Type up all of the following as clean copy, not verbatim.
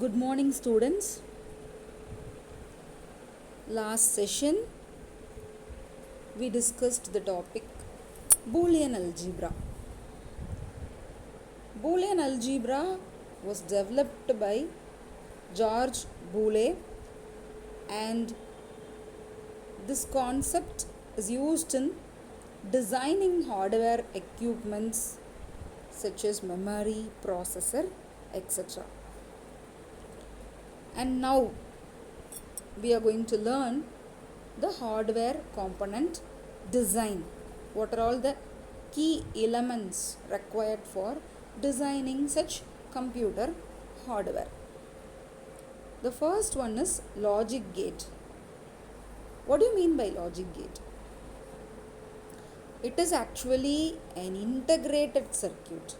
Good morning, students. Last session we discussed the topic Boolean algebra. Boolean algebra was developed by George Boole, and this concept is used in designing hardware equipments such as memory, processor, etc. And now we are going to learn the hardware component design. What are all the key elements required for designing such computer hardware? The first one is logic gate. What do you mean by logic gate? It is actually an integrated circuit.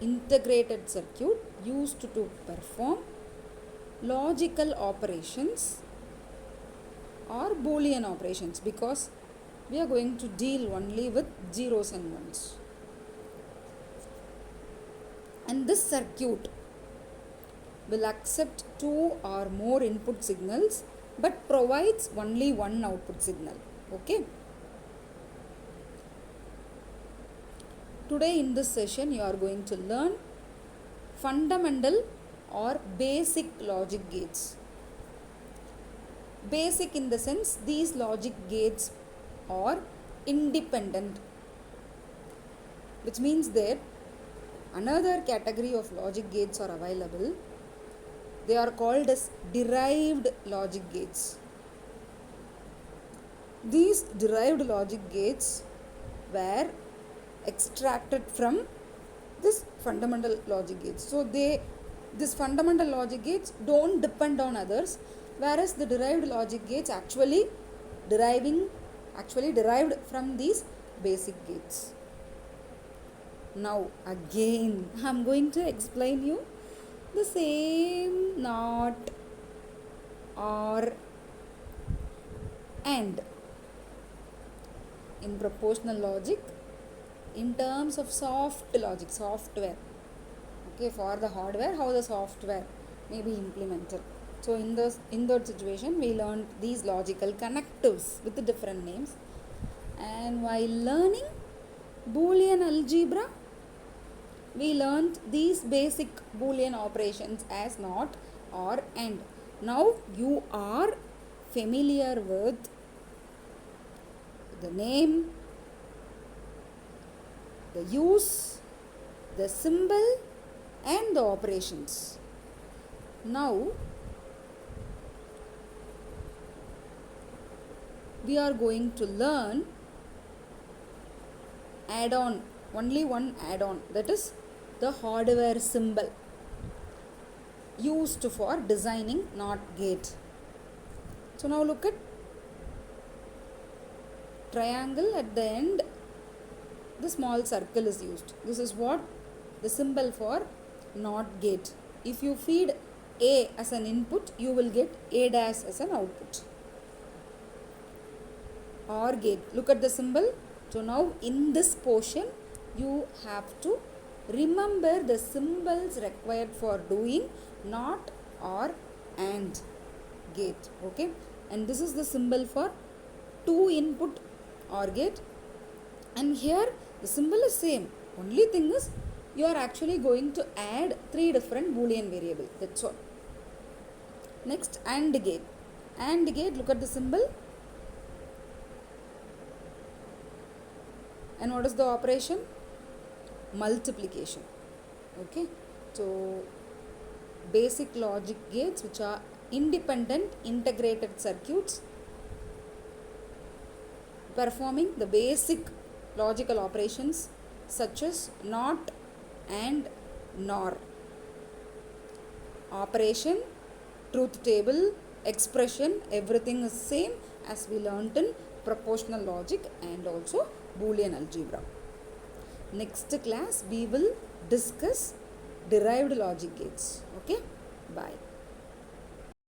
Integrated circuit used to perform logical operations or Boolean operations, because we are going to deal only with zeros and ones. And this circuit will accept two or more input signals but provides only one output signal. Okay. Today in this session you are going to learn fundamental or basic logic gates. Basic in the sense these logic gates are independent, which means that another category of logic gates are available. They are called as derived logic gates. These derived logic gates were extracted from this fundamental logic gates. So this fundamental logic gates don't depend on others, whereas the derived logic gates actually derived from these basic gates. Now again I am going to explain you the same not, or, and in proportional logic in terms of soft logic, software. Okay, for the hardware, how the software may be implemented. So in that situation we learned these logical connectives with the different names, and while learning Boolean algebra we learned these basic Boolean operations as not, or, and. Now you are familiar with the name, the use, the symbol and the operations. Now we are going to learn add-on, only one add-on, that is the hardware symbol used for designing NOT gate. So now look at triangle, at the end the small circle is used. This is what the symbol for NOT gate. If you feed A as an input, you will get A dash as an output. OR gate, look at the symbol. So now in this portion you have to remember the symbols required for doing NOT, OR, AND gate. Okay, and this is the symbol for 2 input OR gate, and here the symbol is same. Only thing is you are actually going to add 3 different Boolean variables. That's all. Next, AND gate. AND gate, look at the symbol. And what is the operation? Multiplication. Okay, so basic logic gates, which are independent integrated circuits performing the basic logical operations such as NOT, AND, NOR. Operation, truth table, expression, everything is same as we learnt in proportional logic and also Boolean algebra. Next class we will discuss derived logic gates. Okay, bye.